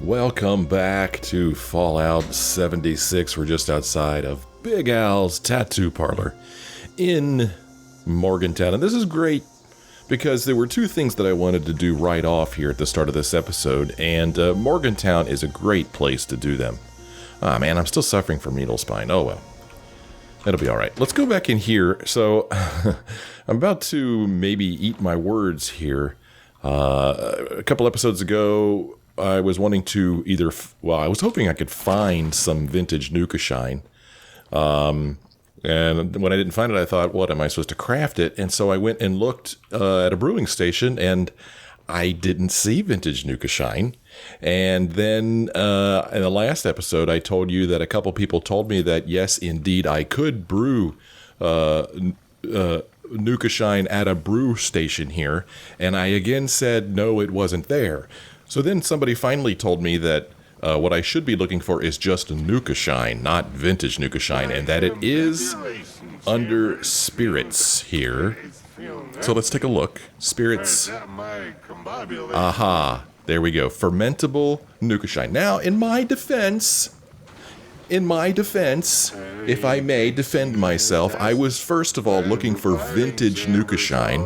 Welcome back to Fallout 76. We're just outside of Big Al's Tattoo Parlor in Morgantown. And this is great because there were two things that I wanted to do right off here at the start of this episode. And Morgantown is a great place to do them. Ah, man, I'm still suffering from needle spine. Oh, well. That'll be all right. Let's go back in here. So I'm about to maybe eat my words here. A couple episodes ago, I was wanting to I was hoping I could find some vintage Nukashine. And when I didn't find it, I thought, what, am I supposed to craft it? And so I went and looked at a brewing station, and I didn't see vintage Nukashine. And then in the last episode, I told you that a couple people told me that, yes, indeed, I could brew Nukashine at a brew station here. And I again said, no, it wasn't there. So then somebody finally told me that what I should be looking for is just Nukashine, not vintage Nukashine, and that it is under spirits here. So let's take a look. Spirits. Aha. There we go. Fermentable Nukashine. Now, in my defense, if I may defend myself, I was first of all looking for vintage Nukashine.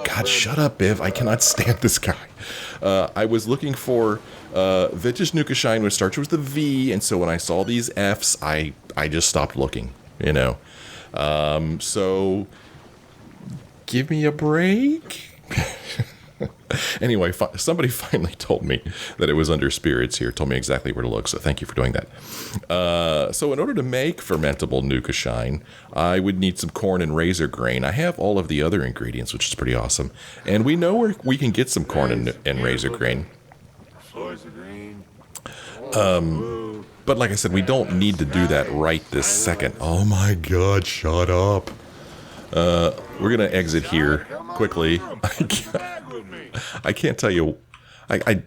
God, shut up, Biv. I cannot stand this guy. I was looking for vintage Nukashine, which starts with the V, and so when I saw these Fs, I just stopped looking, you know. So, give me a break. Anyway, somebody finally told me that it was under spirits here, told me exactly where to look, so thank you for doing that. So in order to make fermentable Nukashine, I would need some corn and razor grain. I have all of the other ingredients, which is pretty awesome. And we know where we can get some corn and razor grain. But like I said, we don't need to do that right this second. Oh my god, shut up. We're going to exit here quickly. I can't tell you. I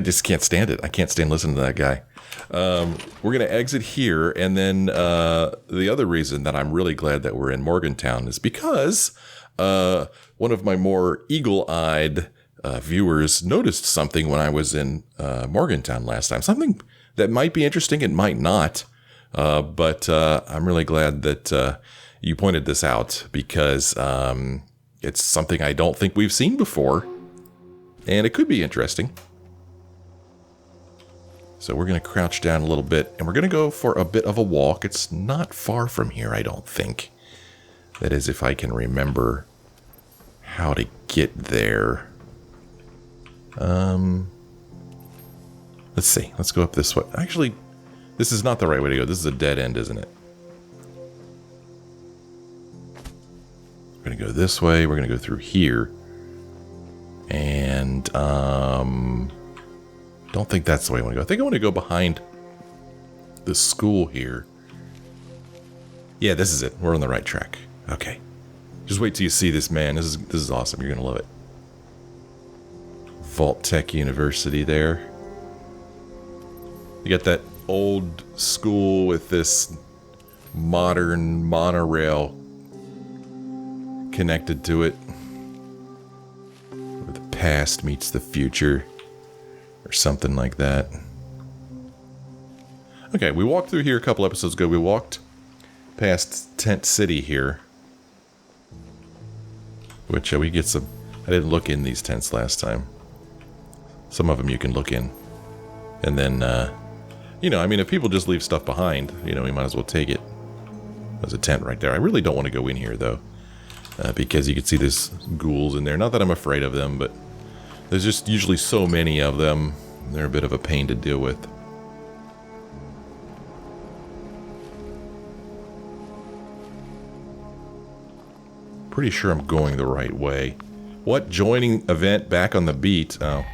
just can't stand it. I can't stand listening to that guy. We're going to exit here, and then the other reason that I'm really glad that we're in Morgantown is because one of my more eagle-eyed viewers noticed something when I was in Morgantown last time. Something that might be interesting, it might not. But I'm really glad that you pointed this out because it's something I don't think we've seen before, and it could be interesting. So we're going to crouch down a little bit, and we're going to go for a bit of a walk. It's not far from here, I don't think. That is, if I can remember how to get there. Let's see. Let's go up this way. Actually, this is not the right way to go. This is a dead end, isn't it? We're going to go this way. We're going to go through here. And, don't think that's the way I want to go. I think I want to go behind the school here. Yeah, this is it. We're on the right track. Okay. Just wait till you see this, man. This is awesome. You're going to love it. Vault Tech University there. You got that old school with this modern monorail connected to it, where the past meets the future, or something like that. Okay, we walked through here a couple episodes ago. We walked past Tent City here, which we get some. I didn't look in these tents last time. Some of them you can look in, and then you know, I mean, if people just leave stuff behind, you know, we might as well take it. There's a tent right there. I really don't want to go in here though. Because you can see there's ghouls in there. Not that I'm afraid of them, but there's just usually so many of them. They're a bit of a pain to deal with. Pretty sure I'm going the right way. What? Joining event back on the beat? Oh.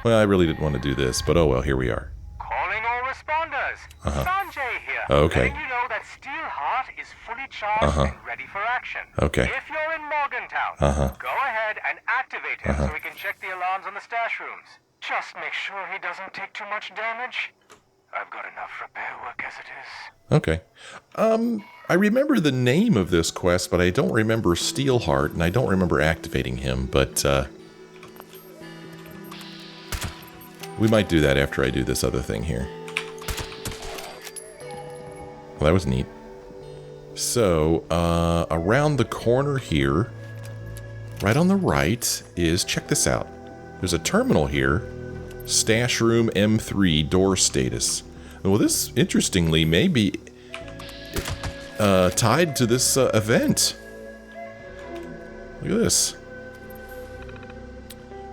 Well, I really didn't want to do this, but oh well, here we are. Calling all responders. Sanjay here. Okay. Letting you know that Steelheart is fully charged and ready for action. Okay. If you're in Morgantown, go ahead and activate him so we can check the alarms on the stash rooms. Just make sure he doesn't take too much damage. I've got enough repair work as it is. Okay. I remember the name of this quest, but I don't remember Steelheart, and I don't remember activating him, but We might do that after I do this other thing here. Well, that was neat. So, around the corner here, right on the right, is, check this out. There's a terminal here. Stash room M3 door status. Well, this, interestingly, may be tied to this event. Look at this.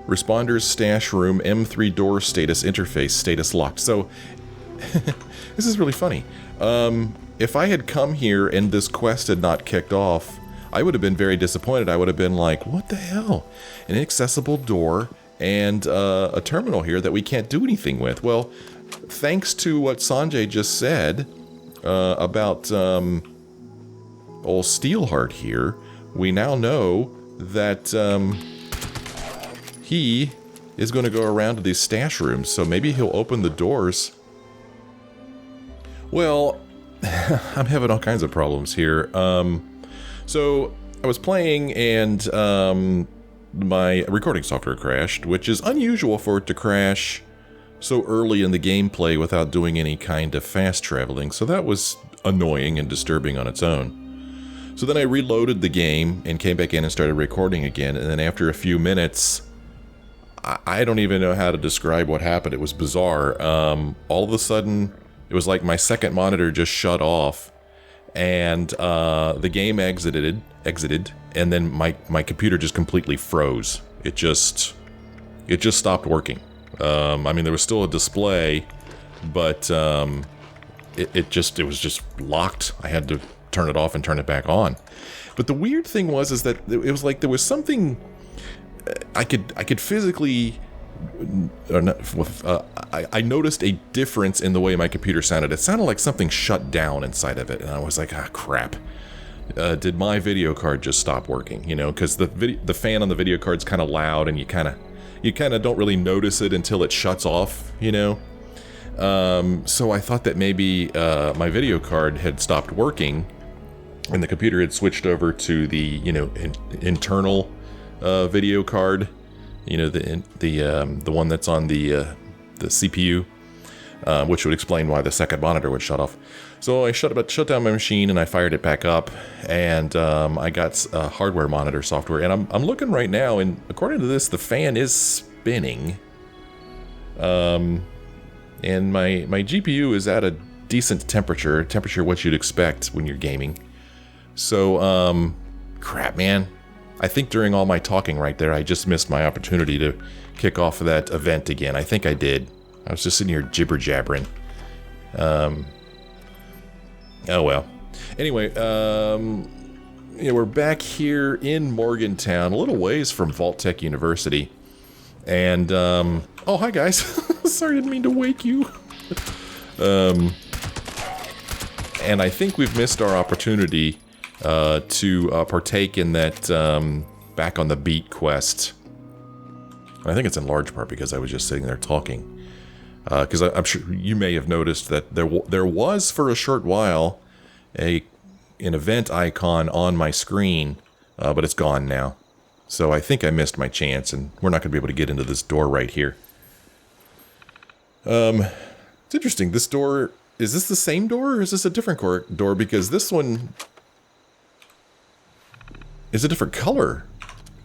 Responders stash room M3 door status interface status locked. So, this is really funny. If I had come here and this quest had not kicked off, I would have been very disappointed. I would have been like, what the hell? An inaccessible door and a terminal here that we can't do anything with. Well, thanks to what Sanjay just said about old Steelheart here, we now know that he is going to go around to these stash rooms, so maybe he'll open the doors. Well, I'm having all kinds of problems here. So I was playing and my recording software crashed, which is unusual for it to crash so early in the gameplay without doing any kind of fast traveling, so that was annoying and disturbing on its own. So then I reloaded the game and came back in and started recording again, and then after a few minutes, I don't even know how to describe what happened. It was bizarre. All of a sudden, it was like my second monitor just shut off, and the game exited, and then my computer just completely froze. It just stopped working. I mean, there was still a display, but it was just locked. I had to turn it off and turn it back on. But the weird thing was that it was like there was something I could physically. I noticed a difference in the way my computer sounded. It sounded like something shut down inside of it, and I was like, ah, crap. Did my video card just stop working? You know, because the fan on the video card's kind of loud, and you kind of don't really notice it until it shuts off. You know, so I thought that maybe my video card had stopped working, and the computer had switched over to the internal video card. You know, the one that's on the CPU, which would explain why the second monitor would shut off. So I shut down my machine and I fired it back up, and I got hardware monitor software. And I'm looking right now, and according to this, the fan is spinning. And my GPU is at a decent temperature what you'd expect when you're gaming. So crap, man. I think during all my talking right there, I just missed my opportunity to kick off that event again. I think I did. I was just sitting here jibber-jabbering. Oh well. Anyway, we're back here in Morgantown, a little ways from Vault Tech University. And, oh, hi guys. Sorry, didn't mean to wake you. And I think we've missed our opportunity to partake in that Back on the Beat quest. I think it's in large part because I was just sitting there talking. Because I'm sure you may have noticed that there was for a short while an event icon on my screen, but it's gone now. So I think I missed my chance, and we're not going to be able to get into this door right here. It's interesting. This door, is this the same door, or is this a different door? Because this one is a different color.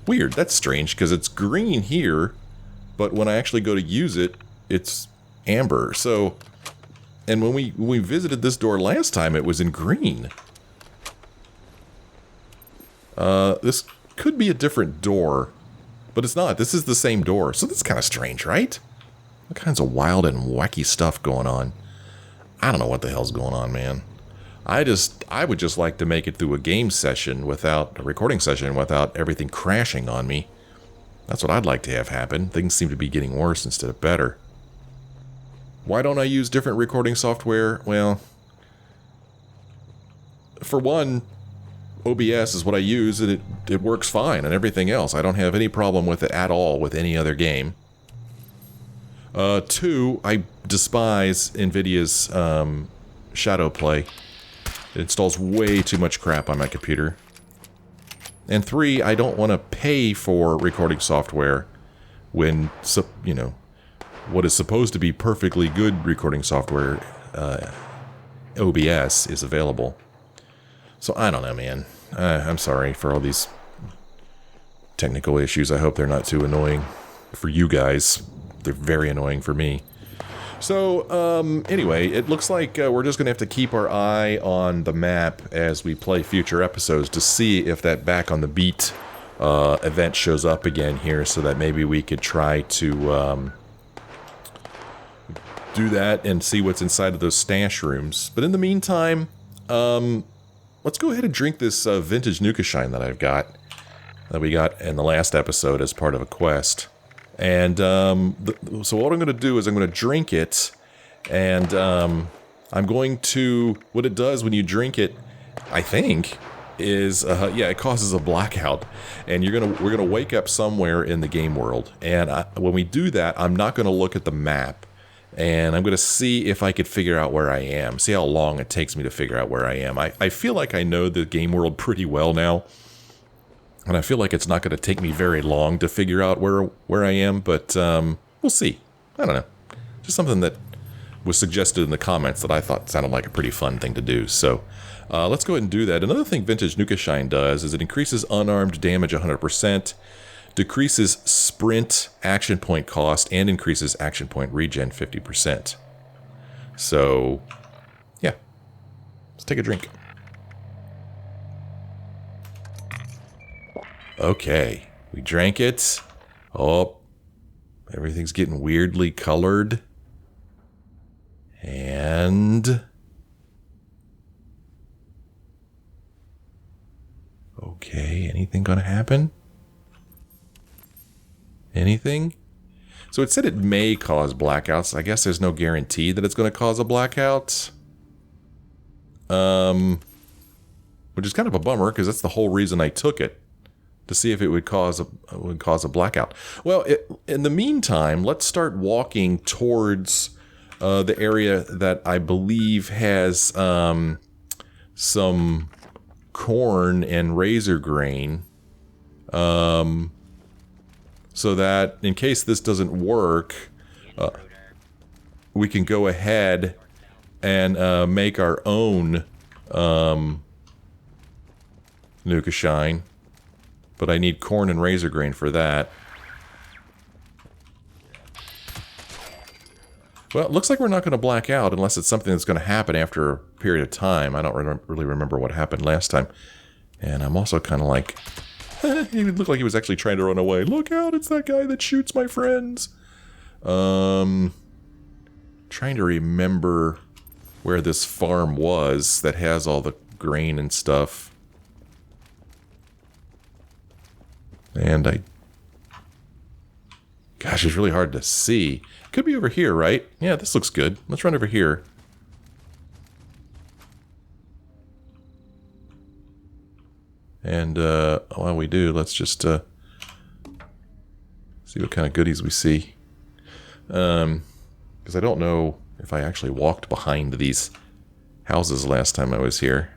Weird, that's strange, because it's green here, but when I actually go to use it, it's amber. So, and when we visited this door last time, it was in green. This could be a different door, but it's not. This is the same door, so that's kind of strange, right? All kinds of wild and wacky stuff going on. I don't know what the hell's going on, man. I would just like to make it through a game session without a recording session without everything crashing on me. That's what I'd like to have happen. Things seem to be getting worse instead of better. Why don't I use different recording software? Well, for one, OBS is what I use, and it works fine, and everything else. I don't have any problem with it at all with any other game. Two, I despise NVIDIA's shadow play. It installs way too much crap on my computer. And three, I don't want to pay for recording software when, what is supposed to be perfectly good recording software, OBS, is available. So I don't know, man. I'm sorry for all these technical issues. I hope they're not too annoying for you guys. They're very annoying for me. So, anyway, it looks like we're just going to have to keep our eye on the map as we play future episodes to see if that Back on the Beat event shows up again here, so that maybe we could try to do that and see what's inside of those stash rooms. But in the meantime, let's go ahead and drink this Vintage Nukashine that we got in the last episode as part of a quest. And so what I'm going to do is I'm going to drink it, and I'm going to... What it does when you drink it, I think, is it causes a blackout, and we're gonna wake up somewhere in the game world. And when we do that, I'm not going to look at the map, and I'm going to see if I could figure out where I am. See how long it takes me to figure out where I am. I feel like I know the game world pretty well now. And I feel like it's not going to take me very long to figure out where I am, but we'll see. I don't know. Just something that was suggested in the comments that I thought sounded like a pretty fun thing to do. So let's go ahead and do that. Another thing Vintage Nukashine does is it increases unarmed damage 100%, decreases sprint action point cost, and increases action point regen 50%. So, yeah. Let's take a drink. Okay, we drank it. Oh, everything's getting weirdly colored. And... okay, anything gonna happen? Anything? So it said it may cause blackouts. I guess there's no guarantee that it's gonna cause a blackout. Which is kind of a bummer, because that's the whole reason I took it. To see if it would cause a blackout. Well, in the meantime, let's start walking towards the area that I believe has some corn and razor grain, so that in case this doesn't work, we can go ahead and make our own Nukashine. But I need corn and razor grain for that. Well, it looks like we're not going to black out unless it's something that's going to happen after a period of time. I don't really remember what happened last time. And I'm also kind of like... he looked like he was actually trying to run away. Look out, it's that guy that shoots my friends. Trying to remember where this farm was that has all the grain and stuff. And gosh, it's really hard to see. Could be over here, right? Yeah, this looks good. Let's run over here. And while we do, let's just see what kind of goodies we see. Because I don't know if I actually walked behind these houses last time I was here.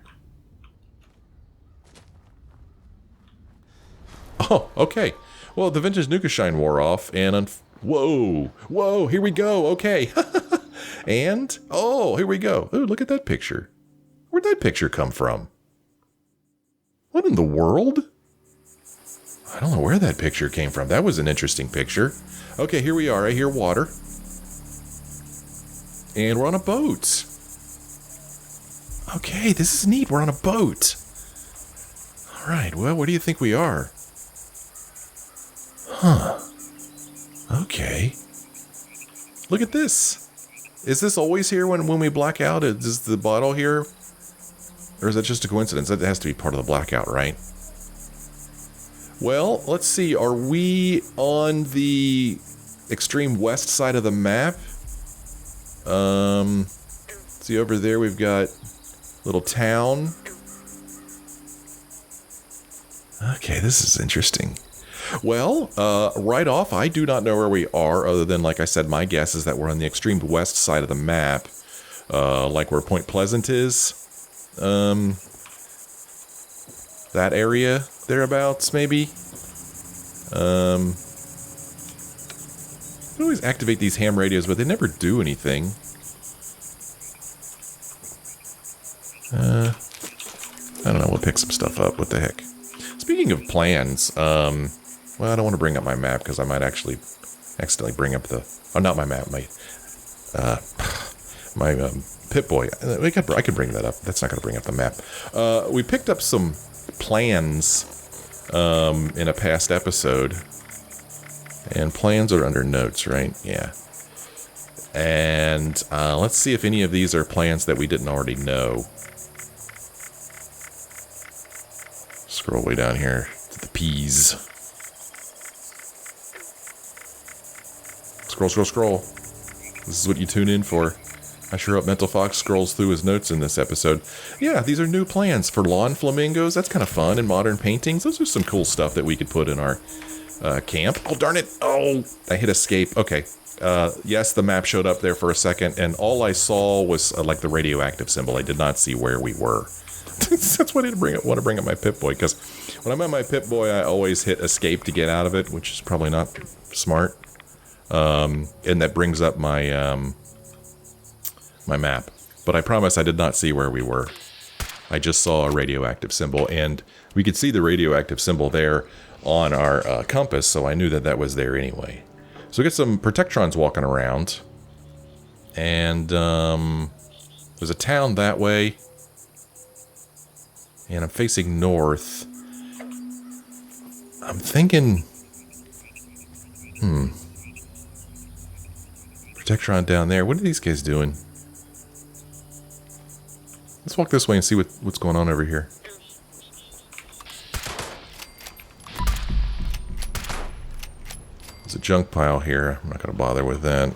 Oh, okay. Well, the Vintage Nukashine wore off, and whoa, whoa, here we go. Okay, and oh, here we go. Ooh, look at that picture. Where'd that picture come from? What in the world? I don't know where that picture came from. That was an interesting picture. Okay, here we are. I hear water, and we're on a boat. Okay, this is neat. We're on a boat. All right. Well, where do you think we are? Huh. Okay. Look at this. Is this always here when we black out? Is the bottle here? Or is that just a coincidence? That has to be part of the blackout, right? Well, let's see. Are we on the extreme west side of the map? See, over there we've got a little town. Okay, this is interesting. Well, right off, I do not know where we are, other than, like I said, my guess is that we're on the extreme west side of the map, like where Point Pleasant is. That area, thereabouts, maybe. I always activate these ham radios, but they never do anything. I don't know, we'll pick some stuff up. What the heck? Speaking of plans, well, I don't want to bring up my map because I might actually accidentally bring up the... Oh, not my map, my Pip-Boy. I could bring that up. That's not going to bring up the map. We picked up some plans in a past episode. And plans are under notes, right? Yeah. And let's see if any of these are plans that we didn't already know. Scroll way down here to the P's. Scroll, scroll, scroll. This is what you tune in for. I sure hope Mental Fox scrolls through his notes in this episode. Yeah, these are new plans for lawn flamingos. That's kind of fun. And modern paintings. Those are some cool stuff that we could put in our camp. Oh, darn it. Oh, I hit escape. Okay. Yes, the map showed up there for a second, and all I saw was like the radioactive symbol. I did not see where we were. That's why I didn't want to bring up my Pip-Boy, because when I'm on my Pip-Boy, I always hit escape to get out of it, which is probably not smart. And that brings up my my map. But I promise I did not see where we were. I just saw a radioactive symbol, and we could see the radioactive symbol there on our compass, so I knew that that was there anyway. So we got some Protectrons walking around, and there's a town that way, and I'm facing north. I'm thinking, Protectron down there. What are these guys doing? Let's walk this way and see what's going on over here. There's a junk pile here. I'm not going to bother with that.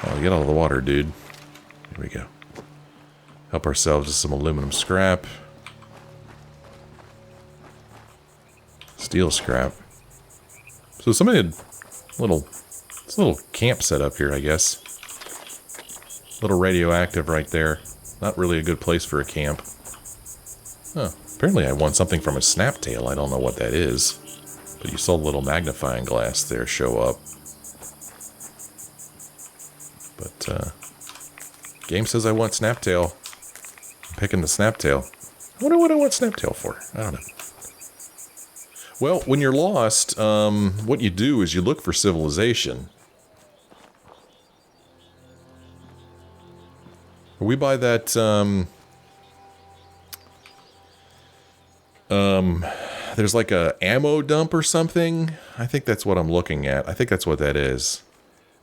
Oh, get out of the water, dude. Here we go. Help ourselves with some aluminum scrap. Steel scrap. So somebody had a little camp set up here, I guess. Little radioactive right there. Not really a good place for a camp. Huh. Apparently I won something from a snaptail. I don't know what that is. But you saw a little magnifying glass there show up. But, game says I want snaptail. I'm picking the snaptail. I wonder what I want snaptail for. I don't know. Well, when you're lost, what you do is you look for civilization. Are we by that, there's like a ammo dump or something? I think that's what I'm looking at. I think that's what that is.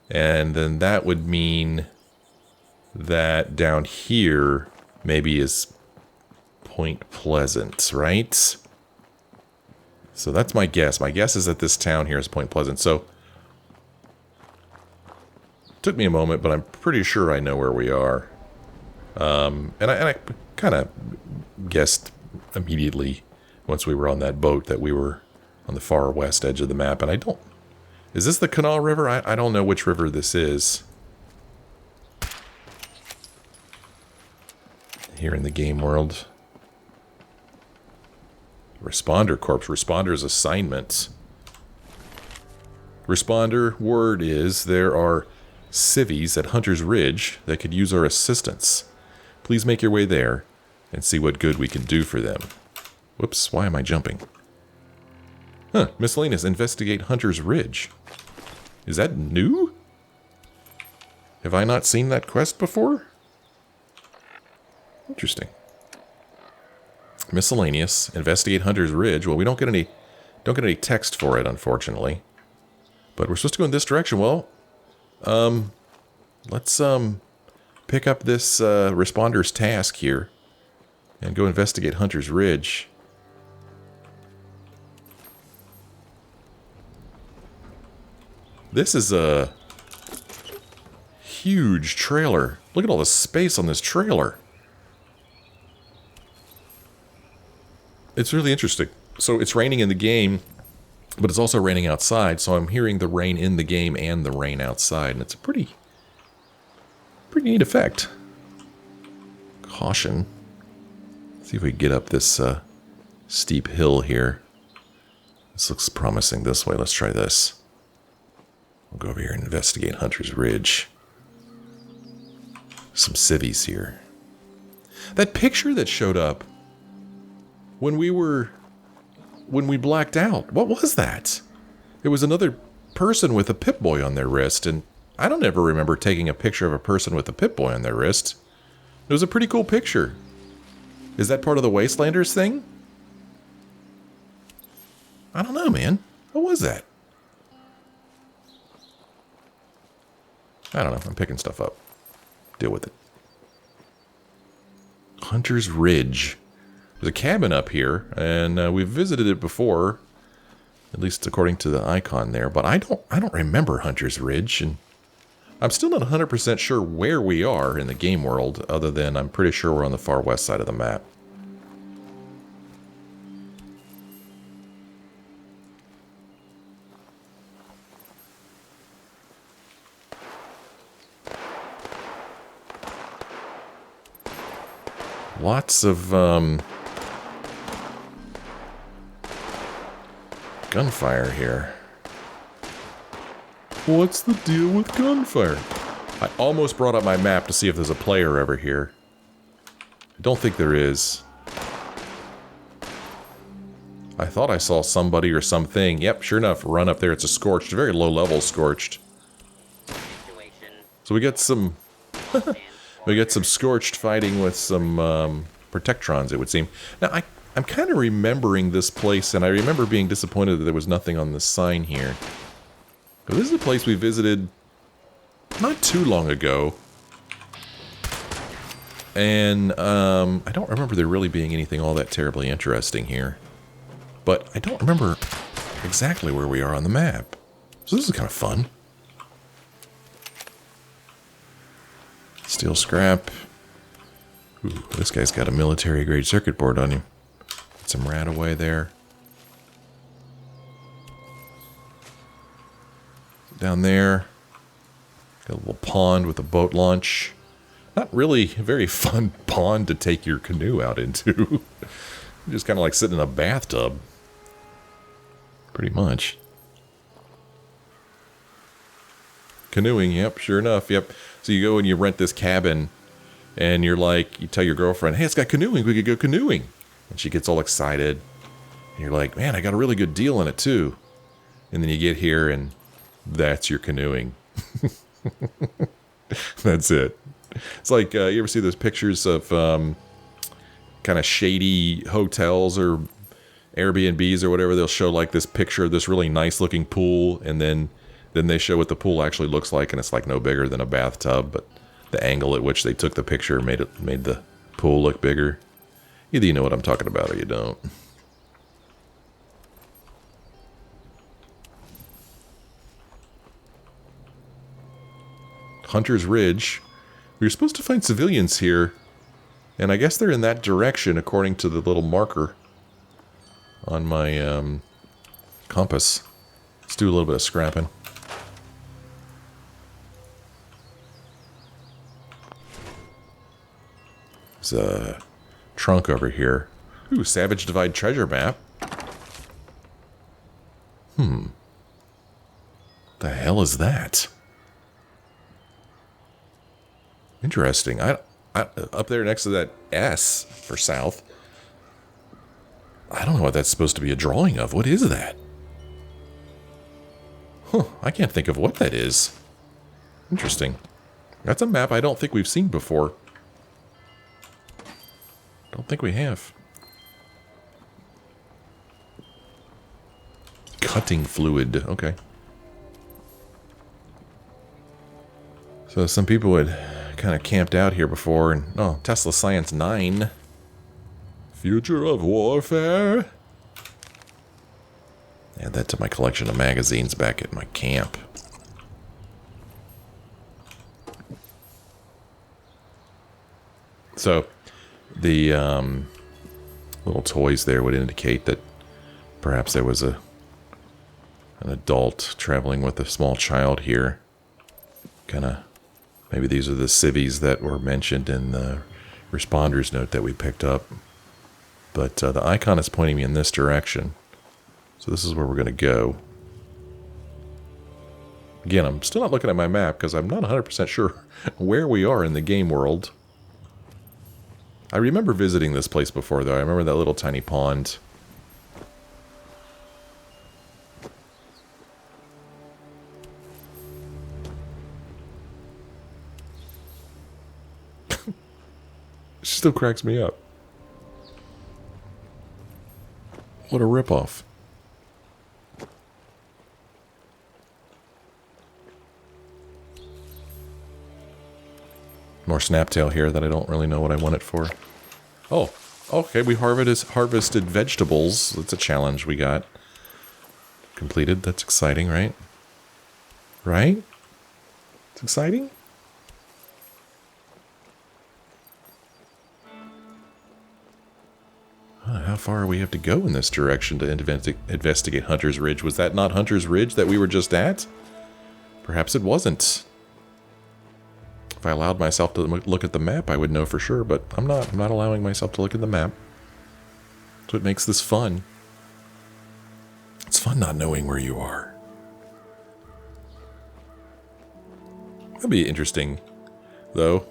And then that would mean that down here maybe is Point Pleasant, right? So that's my guess. My guess is that this town here is Point Pleasant. So, it took me a moment, but I'm pretty sure I know where we are. And I kind of guessed immediately once we were on that boat that we were on the far west edge of the map. And I don't... Is this the Canal River? I don't know which river this is. Here in the game world. Responder Corps. Responder's assignments. Responder word is there are civvies at Hunter's Ridge that could use our assistance. Please make your way there and see what good we can do for them. Whoops, why am I jumping? Huh, miscellaneous. Investigate Hunter's Ridge. Is that new? Have I not seen that quest before? Interesting. Miscellaneous. Investigate Hunter's Ridge. Well, we don't get any text for it, unfortunately. But we're supposed to go in this direction. Well, let's pick up this responder's task here and go investigate Hunter's Ridge. This is a huge trailer. Look at all the space on this trailer. It's really interesting. So it's raining in the game, but it's also raining outside. So I'm hearing the rain in the game and the rain outside. And it's a pretty neat effect. Caution. See if we can get up this steep hill here. This looks promising this way. Let's try this. We'll go over here and investigate Hunter's Ridge. Some civvies here. That picture that showed up when we blacked out, what was that? It was another person with a Pip-Boy on their wrist, and I don't ever remember taking a picture of a person with a Pip-Boy on their wrist. It was a pretty cool picture. Is that part of the Wastelanders thing? I don't know, man. What was that? I don't know. I'm picking stuff up. Deal with it. Hunter's Ridge. There's a cabin up here, and we've visited it before, at least according to the icon there. But I don't remember Hunter's Ridge, and I'm still not 100% sure where we are in the game world, other than I'm pretty sure we're on the far west side of the map. Lots of gunfire here. What's the deal with gunfire? I almost brought up my map to see if there's a player over here. I don't think there is. I thought I saw somebody or something. Yep, sure enough, run up there. It's a scorched, very low level scorched. So we got some... We got some scorched fighting with some protectrons, it would seem. Now, I'm kind of remembering this place, and I remember being disappointed that there was nothing on the sign here. But this is a place we visited not too long ago. And I don't remember there really being anything all that terribly interesting here. But I don't remember exactly where we are on the map. So this is kind of fun. Steel scrap. Ooh, this guy's got a military-grade circuit board on him. Got some rat away there. Down there. Got a little pond with a boat launch. Not really a very fun pond to take your canoe out into. Just kind of like sitting in a bathtub. Pretty much. Canoeing, yep, sure enough, yep. So you go and you rent this cabin, and you're like, you tell your girlfriend, hey, it's got canoeing, we could go canoeing. And she gets all excited. And you're like, man, I got a really good deal on it, too. And then you get here, and that's your canoeing. That's it. It's like, you ever see those pictures of kind of shady hotels or Airbnbs or whatever? They'll show like this picture of this really nice-looking pool, and then they show what the pool actually looks like, and it's like no bigger than a bathtub, but the angle at which they took the picture made the pool look bigger. Either you know what I'm talking about or you don't. Hunter's Ridge. We were supposed to find civilians here, and I guess they're in that direction according to the little marker on my compass. Let's do a little bit of scrapping. There's a trunk over here. Ooh, Savage Divide treasure map. The hell is that? Interesting. I up there next to that S for south. I don't know what that's supposed to be a drawing of. What is that? Huh, I can't think of what that is. Interesting. That's a map I don't think we've seen before. Don't think we have. Cutting fluid. Okay. So some people had kind of camped out here before, and oh, Tesla Science 9. Future of Warfare. Add that to my collection of magazines back at my camp. So, the little toys there would indicate that perhaps there was an adult traveling with a small child here. Kind of, maybe these are the civvies that were mentioned in the responders note that we picked up. But the icon is pointing me in this direction. So this is where we're going to go. Again, I'm still not looking at my map because I'm not 100% sure where we are in the game world. I remember visiting this place before, though. I remember that little tiny pond. She still cracks me up. What a ripoff. More snaptail here that I don't really know what I want it for. Oh, okay, we harvested vegetables. That's a challenge we got completed. That's exciting, right? Right? It's exciting? How far we have to go in this direction to investigate Hunter's Ridge? Was that not Hunter's Ridge that we were just at? Perhaps it wasn't. If I allowed myself to look at the map, I would know for sure, but I'm not. I'm not allowing myself to look at the map. That's what makes this fun. It's fun not knowing where you are. That'd be interesting, though.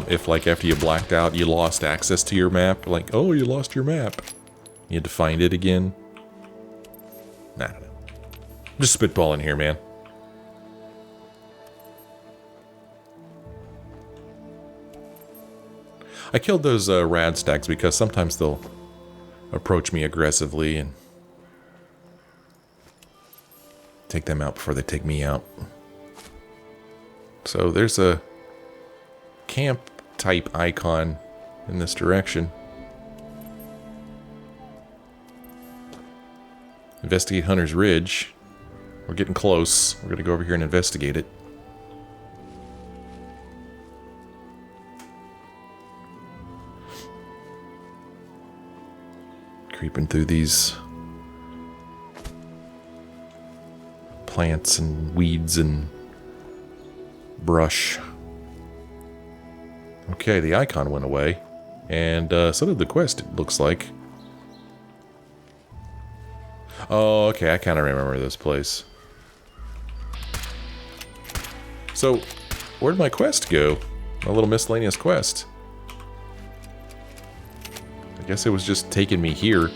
If, like, after you blacked out, you lost access to your map. Like, oh, you lost your map. You had to find it again. Nah, I don't know. I'm just spitballing here, man. I killed those rad stacks because sometimes they'll approach me aggressively and take them out before they take me out. So there's a camp type icon in this direction. Investigate Hunter's Ridge. We're getting close. We're gonna go over here and investigate it. Creeping through these plants and weeds and brush. Okay, the icon went away, and so did the quest, it looks like. Oh, okay, I kind of remember this place. So, where'd my quest go? My little miscellaneous quest. I guess it was just taking me here,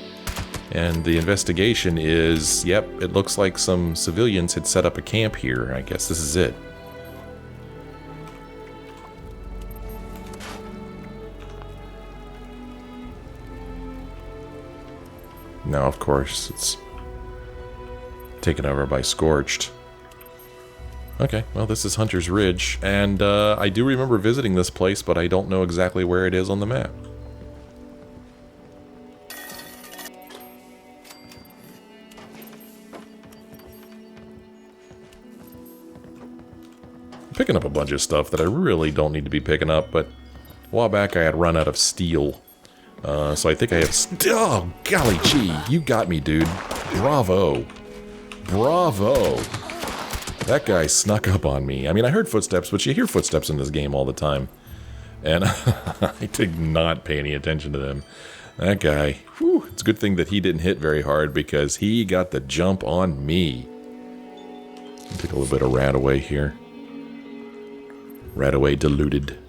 and the investigation is, yep, it looks like some civilians had set up a camp here. I guess this is it. Now, of course, it's taken over by Scorched. Okay, well, this is Hunter's Ridge, and I do remember visiting this place, but I don't know exactly where it is on the map. I'm picking up a bunch of stuff that I really don't need to be picking up, but a while back I had run out of steel. So I think I have... Oh, golly gee, you got me, dude. Bravo. Bravo. That guy snuck up on me. I mean, I heard footsteps, but you hear footsteps in this game all the time. And I did not pay any attention to them. That guy, whew, it's a good thing that he didn't hit very hard because he got the jump on me. Take a little bit of rat away here. Rat away diluted.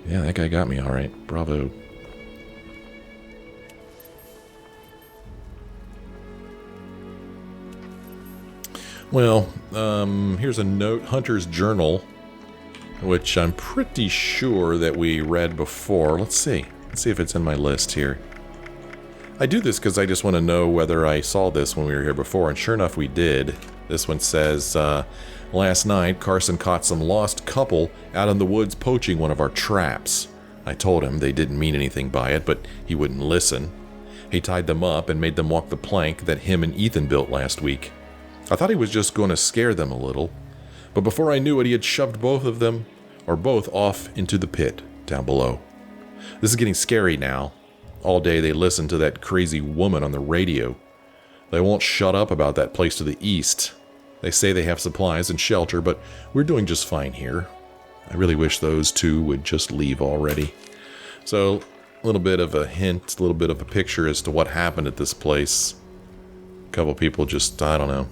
Yeah, that guy got me all right. Bravo. Well, here's a note. Hunter's Journal, which I'm pretty sure that we read before. Let's see. Let's see if it's in my list here. I do this because I just want to know whether I saw this when we were here before, and sure enough we did. This one says, last night, Carson caught some lost couple out in the woods poaching one of our traps. I told him they didn't mean anything by it, but he wouldn't listen. He tied them up and made them walk the plank that him and Ethan built last week. I thought he was just going to scare them a little, but before I knew it, he had shoved both of them, or both, off into the pit down below. This is getting scary now. All day they listen to that crazy woman on the radio. They won't shut up about that place to the east. They say they have supplies and shelter, but we're doing just fine here. I really wish those two would just leave already. So, a little bit of a hint, a little bit of a picture as to what happened at this place. A couple people just, I don't know,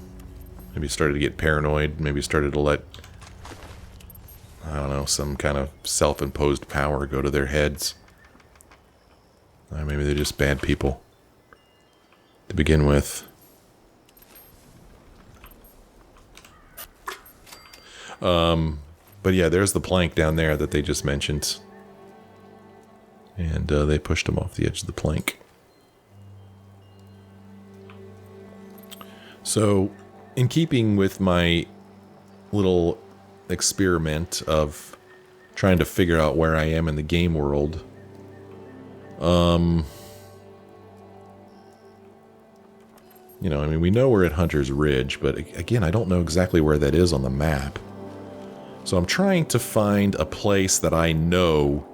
maybe started to get paranoid, maybe started to let, I don't know, some kind of self-imposed power go to their heads. Maybe they're just bad people to begin with. But yeah, there's the plank down there that they just mentioned. And they pushed him off the edge of the plank. So, in keeping with my little experiment of trying to figure out where I am in the game world, you know, I mean, we know we're at Hunter's Ridge, but again, I don't know exactly where that is on the map. So I'm trying to find a place that I know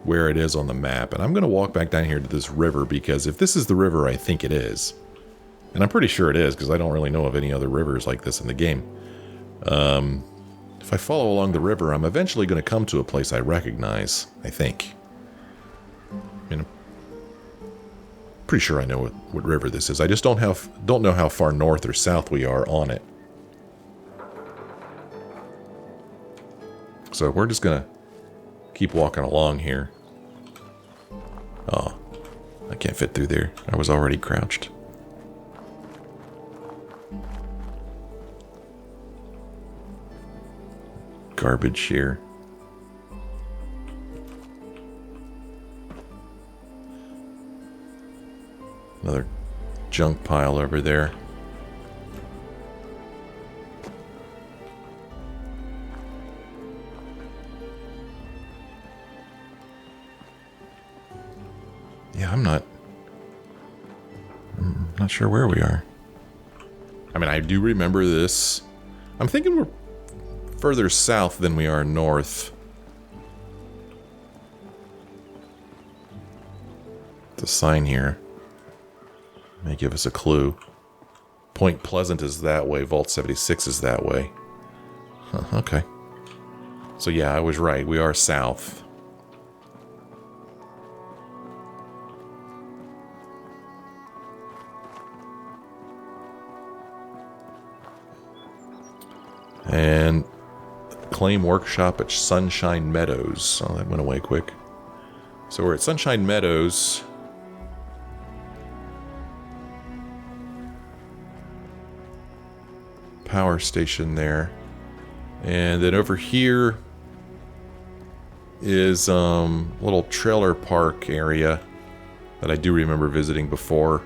where it is on the map. And I'm going to walk back down here to this river, because if this is the river I think it is, and I'm pretty sure it is because I don't really know of any other rivers like this in the game. If I follow along the river, I'm eventually going to come to a place I recognize, I think. I mean, I'm pretty sure I know what river this is. I just don't know how far north or south we are on it. So we're just going to keep walking along here. Oh, I can't fit through there. I was already crouched. Garbage here. Another junk pile over there. Yeah, I'm not sure where we are. I mean, I do remember this. I'm thinking we're further south than we are north. The sign here may give us a clue. Point Pleasant is that way. Vault 76 is that way. Huh, okay. So yeah, I was right. We are south. And claim workshop at Sunshine Meadows. Oh, that went away quick. So we're at Sunshine Meadows. Power station there. And then over here is a little trailer park area that I do remember visiting before.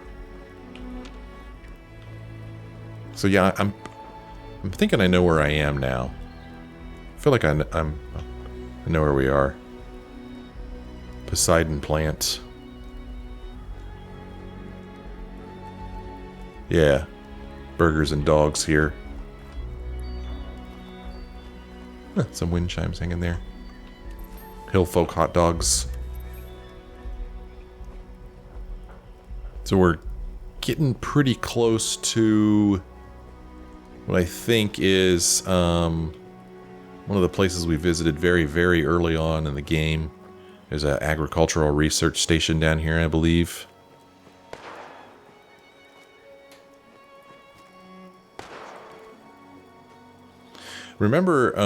So yeah, I'm thinking I know where I am now. I feel like I know where we are. Poseidon plant. Yeah. Burgers and dogs here. Huh, some wind chimes hanging there. Hillfolk hot dogs. So we're getting pretty close to what I think is one of the places we visited very, very early on in the game. There's an agricultural research station down here, I believe. Remember,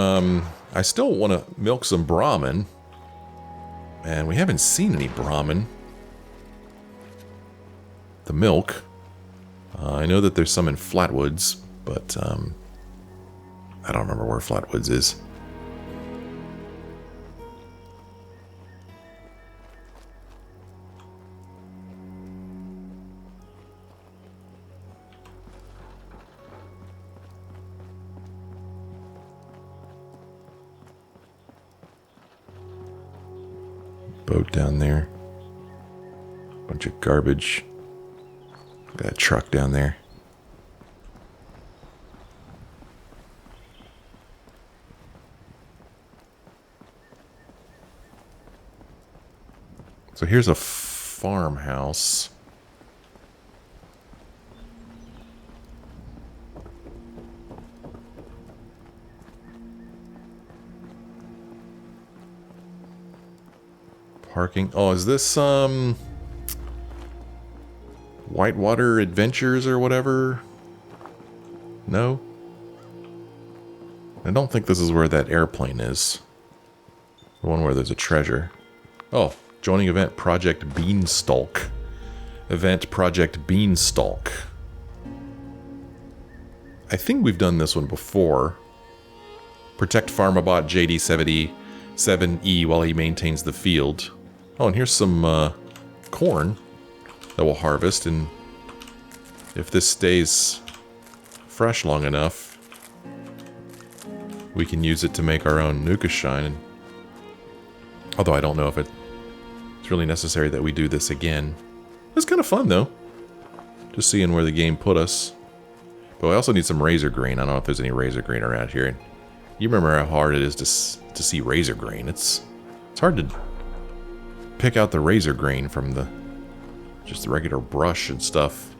I still want to milk some Brahmin. And we haven't seen any Brahmin. The milk. I know that there's some in Flatwoods, but I don't remember where Flatwoods is. Boat down there. Bunch of garbage. Got a truck down there. So here's a farmhouse. Parking. Oh, is this, Whitewater Adventures or whatever? No? I don't think this is where that airplane is. The one where there's a treasure. Oh, joining event Project Beanstalk. Event Project Beanstalk. I think we've done this one before. Protect Pharmabot JD7E while he maintains the field. Oh, and here's some corn that we'll harvest, and if this stays fresh long enough, we can use it to make our own Nukashine. Although I don't know if it's really necessary that we do this again. It's kind of fun, though. Just seeing where the game put us. But I also need some razor green. I don't know if there's any razor green around here. You remember how hard it is to see razor green. It's hard to pick out the razor green from just the regular brush and stuff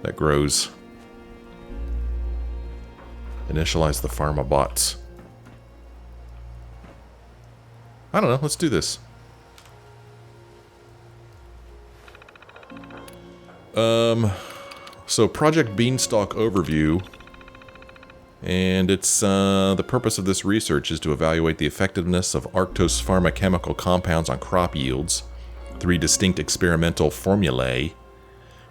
that grows. Initialize the Pharmabots. I don't know, let's do this. So Project Beanstalk overview. And it's, the purpose of this research is to evaluate the effectiveness of Arctos pharmaceutical compounds on crop yields. 3 distinct experimental formulae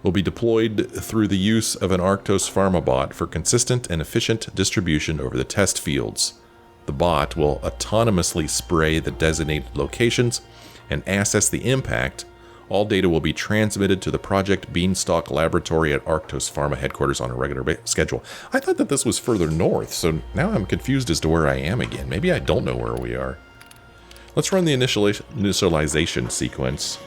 will be deployed through the use of an Arctos Pharmabot for consistent and efficient distribution over the test fields. The bot will autonomously spray the designated locations and assess the impact. All data will be transmitted to the Project Beanstalk laboratory at Arctos Pharma headquarters on a regular schedule. I thought that this was further north, so now I'm confused as to where I am again. Maybe I don't know where we are. Let's run the initialization sequence.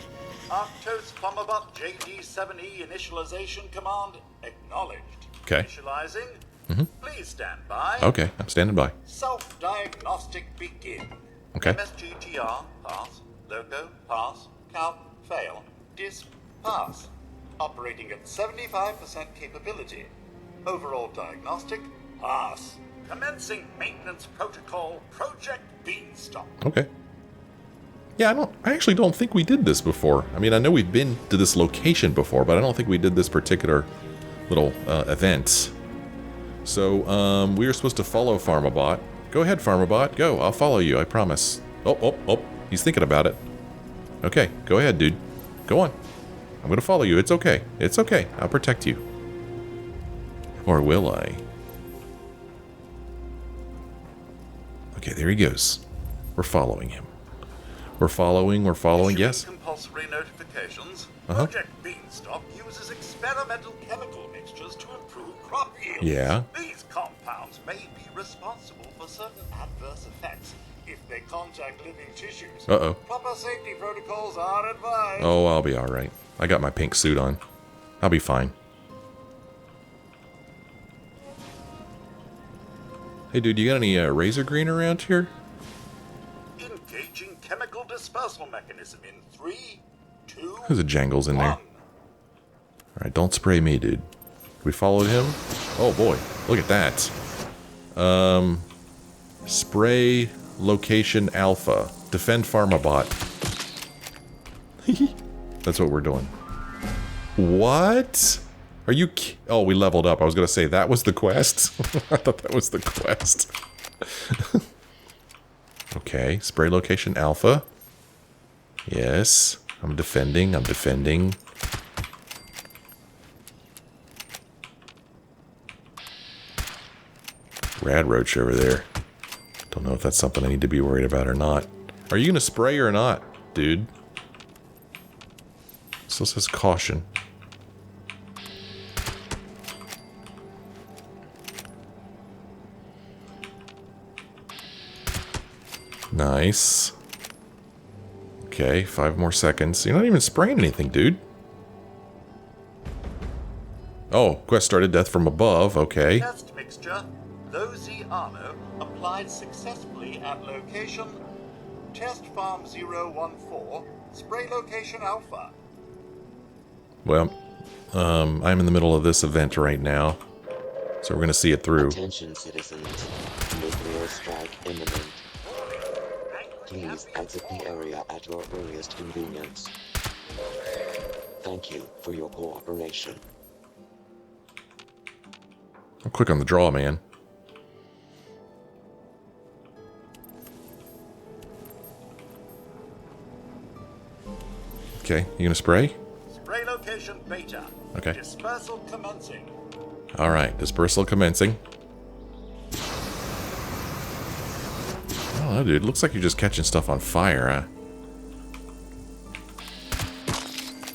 Arctos Pharmabot JD7E initialization command acknowledged. Okay. Initializing. Please stand by. Okay, I'm standing by. Self-diagnostic begin. Okay. MSGTR, pass. Loco, pass. Count, fail. Dis, pass. Operating at 75% capability. Overall diagnostic, pass. Commencing maintenance protocol, Project Beanstalk. Okay. Yeah, I actually don't think we did this before. I mean, I know we've been to this location before, but I don't think we did this particular little event. So, we were supposed to follow Pharmabot. Go ahead, Pharmabot. Go. I'll follow you. I promise. Oh. He's thinking about it. Okay. Go ahead, dude. Go on. I'm going to follow you. It's okay. It's okay. I'll protect you. Or will I? Okay, there he goes. We're following him. We're following. Yes. Compulsory notifications. Project Beanstalk uses experimental chemical mixtures to improve crop yields. Yeah. These compounds may be responsible for certain adverse effects if they contact living tissues. Uh-oh. Proper safety protocols are advised. Oh, I'll be all right. I got my pink suit on. I'll be fine. Hey, dude, you got any razor green around here? Engaging chemical dispersal mechanism in 3, 2, There's a jangles in there. 1. Alright, don't spray me, dude. We followed him? Oh boy, look at that. Spray location alpha. Defend Pharmabot. That's what we're doing. What? Are you oh, we leveled up. I was gonna say, that was the quest? I thought that was the quest. Okay, spray location alpha. Yes, I'm defending. Rad roach over there. Don't know if that's something I need to be worried about or not. Are you gonna spray or not, dude? Still says caution. Nice. Okay, 5 more seconds. You're not even spraying anything, dude. Oh, quest started. Death from above. Okay. Test mixture. Loziano applied successfully at location Test Farm 014, Spray Location Alpha. Well, I'm in the middle of this event right now, so we're gonna see it through. Attention, citizens. Nuclear strike imminent. Please exit the area at your earliest convenience. Thank you for your cooperation. I'm quick on the draw, man. Okay, you gonna spray? Spray location beta. Okay. Dispersal commencing. Alright, dispersal commencing. I don't know, dude. Looks like you're just catching stuff on fire, huh?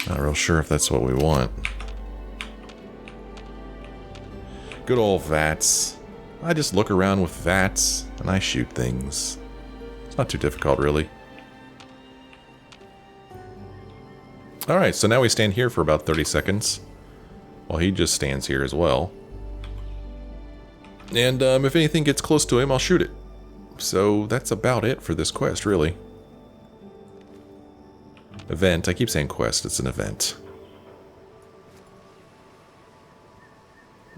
Not real sure if that's what we want. Good old VATS. I just look around with VATS and I shoot things. It's not too difficult, really. Alright, so now we stand here for about 30 seconds. While he just stands here as well. And if anything gets close to him, I'll shoot it. So that's about it for this quest, really. Event. I keep saying quest. It's an event.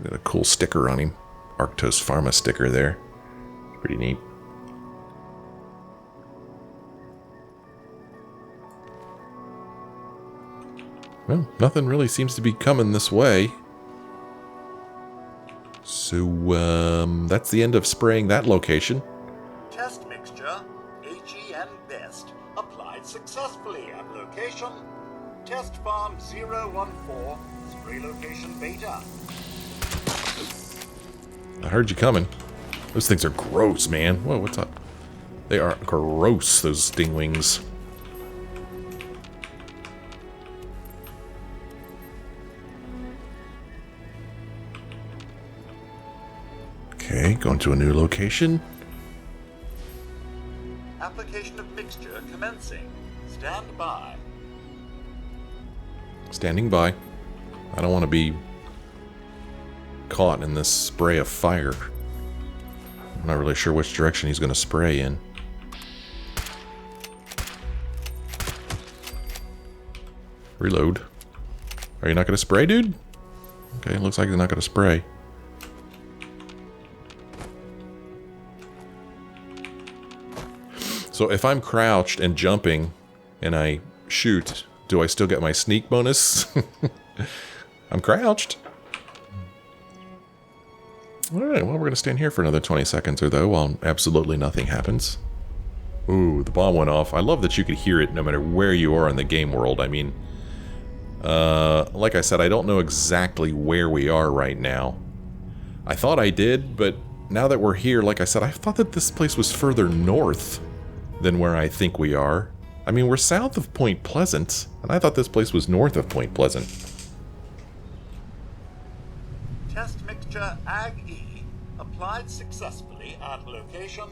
Got a cool sticker on him. Arctos Pharma sticker there. Pretty neat. Well, nothing really seems to be coming this way. So, that's the end of spraying that location. Test mixture, AGN best, applied successfully at location. Test farm 014, spray location beta. I heard you coming. Those things are gross, man. Whoa, what's up? They are gross, those stingwings. Okay, going to a new location. Application of mixture commencing. Stand by. Standing by. I don't want to be caught in this spray of fire. I'm not really sure which direction he's going to spray in. Reload. Are you not going to spray, dude? Okay, looks like they're not going to spray. So if I'm crouched and jumping and I shoot, do I still get my sneak bonus? I'm crouched. Alright, well, we're going to stand here for another 20 seconds or though while absolutely nothing happens. Ooh, the bomb went off. I love that you could hear it no matter where you are in the game world. I mean, like I said, I don't know exactly where we are right now. I thought I did, but now that we're here, like I said, I thought that this place was further north than where I think we are. I mean, we're south of Point Pleasant, and I thought this place was north of Point Pleasant. Test mixture AG-E applied successfully at location.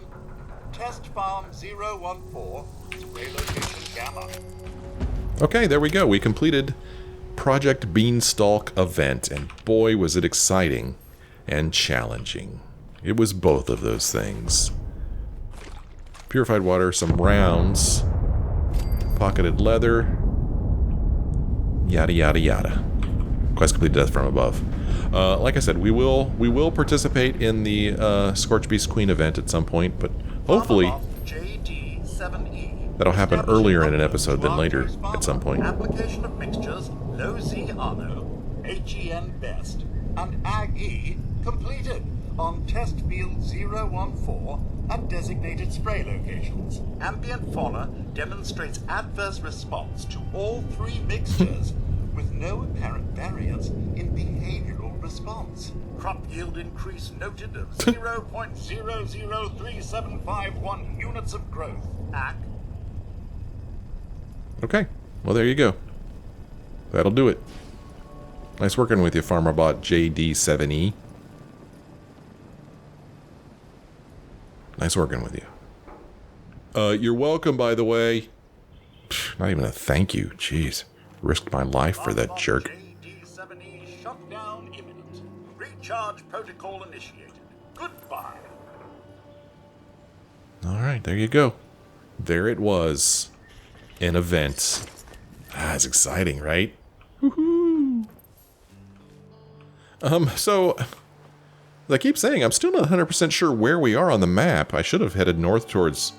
Test farm 014, spray location Gamma. Okay, there we go. We completed Project Beanstalk event, and boy was it exciting and challenging. It was both of those things. Purified water, some rounds, pocketed leather, yada yada yada. Quest complete, death from above. Like I said, we will participate in the Scorch Beast Queen event at some point, but hopefully that'll happen earlier in an episode than later at some point. Application of mixtures low Z Arno, HEN best, and AG-E completed on test field 014 at designated spray locations. Ambient fauna demonstrates adverse response to all three mixtures with no apparent variance in behavioral response. Crop yield increase noted of 0.003751 units of growth. AC. Okay, well there you go. That'll do it. Nice working with you, FarmerBot JD7E. Nice working with you. You're welcome, by the way. Pfft, not even a thank you. Jeez. Risked my life for that jerk. JD7E shutdown imminent. Recharge protocol initiated. Goodbye. Alright, there you go. There it was. An event. Ah, it's exciting, right? Woohoo! So, as I keep saying, I'm still not 100% sure where we are on the map. I should have headed north towards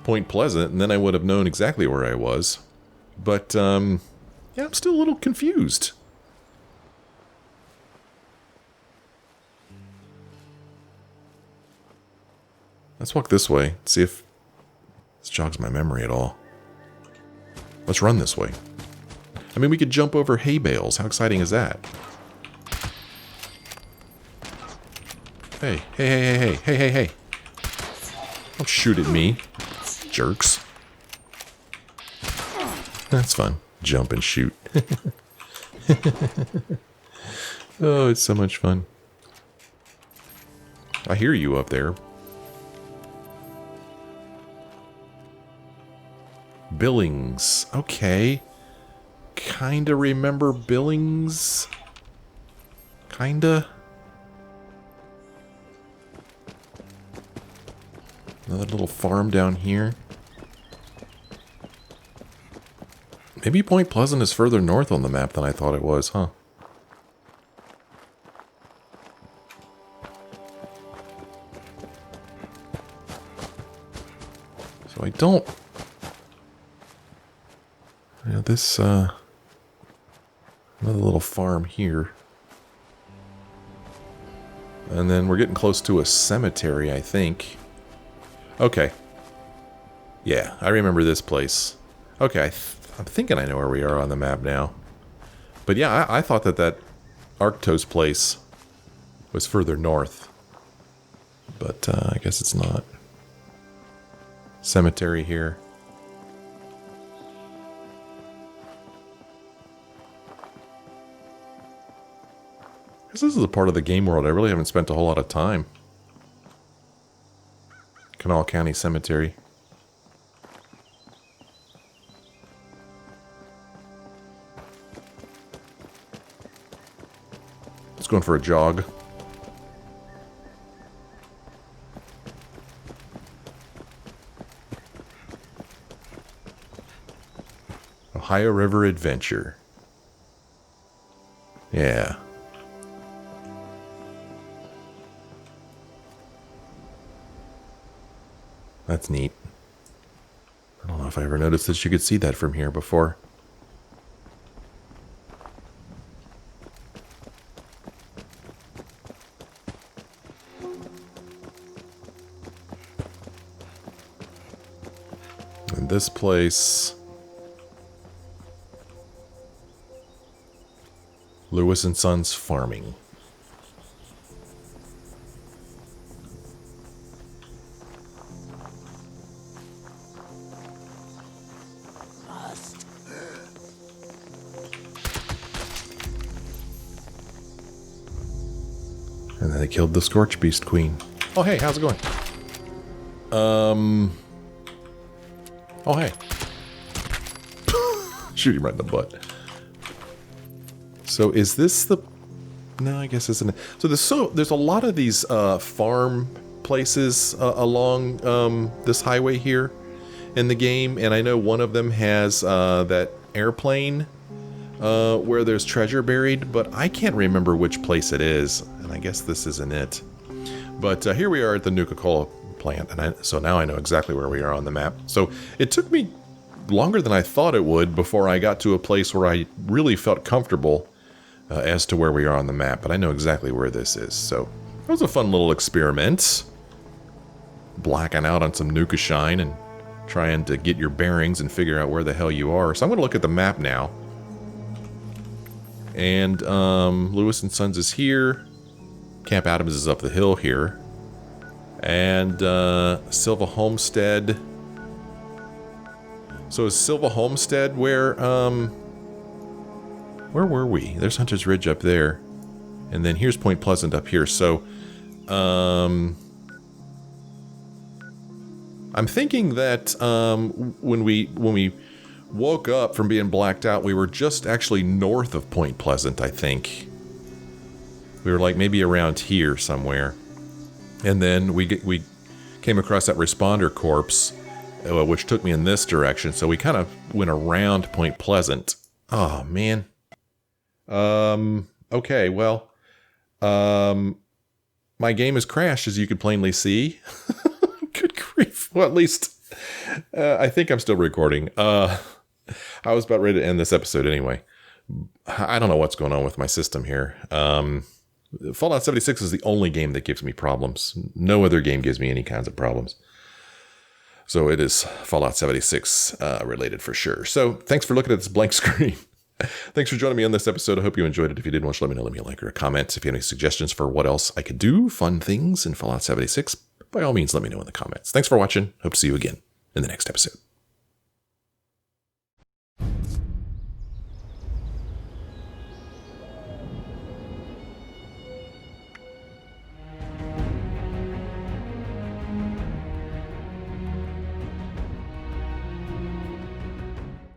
Point Pleasant, and then I would have known exactly where I was. But, yeah, I'm still a little confused. Let's walk this way, see if this jogs my memory at all. Let's run this way. I mean, we could jump over hay bales. How exciting is that? Hey, hey, hey, hey, hey, hey, hey, hey. Don't shoot at me, jerks. That's fun. Jump and shoot. Oh, it's so much fun. I hear you up there. Billings. Okay. Kinda remember Billings. Kinda. Another little farm down here. Maybe Point Pleasant is further north on the map than I thought it was, huh? So I don't... Yeah, this, another little farm here. And then we're getting close to a cemetery, I think. Okay. Yeah, I remember this place. Okay, I'm thinking I know where we are on the map now. But yeah, I thought that Arctos place was further north. But I guess it's not. Cemetery here. This is a part of the game world I really haven't spent a whole lot of time. Kanawha County Cemetery. Just going for a jog. Ohio River Adventure. Yeah. That's neat. I don't know if I ever noticed that you could see that from here before. And this place... Lewis and Sons Farming. And then they killed the Scorch Beast Queen. Oh, hey, how's it going? Oh, hey. Shoot him right in the butt. So is this the... No, I guess isn't it. So there's a lot of these farm places along this highway here in the game. And I know one of them has that airplane where there's treasure buried. But I can't remember which place it is. And I guess this isn't it. But here we are at the Nuka-Cola plant. And so now I know exactly where we are on the map. So it took me longer than I thought it would before I got to a place where I really felt comfortable as to where we are on the map, but I know exactly where this is, so that was a fun little experiment. Blacking out on some Nukashine and trying to get your bearings and figure out where the hell you are. So I'm going to look at the map now. And Lewis and Sons is here. Camp Adams is up the hill here. And Silva Homestead. So is Silva Homestead where were we? There's Hunter's Ridge up there. And then here's Point Pleasant up here. So, I'm thinking that when we woke up from being blacked out, we were just actually north of Point Pleasant, I think. We were like maybe around here somewhere. And then we came across that responder corpse, which took me in this direction. So we kind of went around Point Pleasant. Oh, man. Okay, well, my game has crashed, as you can plainly see. Good grief. Well, at least I think I'm still recording. I was about ready to end this episode anyway. I don't know what's going on with my system here. Fallout 76 is the only game that gives me problems. No other game gives me any kinds of problems. So it is Fallout 76 related for sure. So thanks for looking at this blank screen. Thanks for joining me on this episode. I hope you enjoyed it. If you did, want to let me know, let me a like or a comment. If you have any suggestions for what else I could do, fun things in Fallout 76, by all means, let me know in the comments. Thanks for watching. Hope to see you again in the next episode.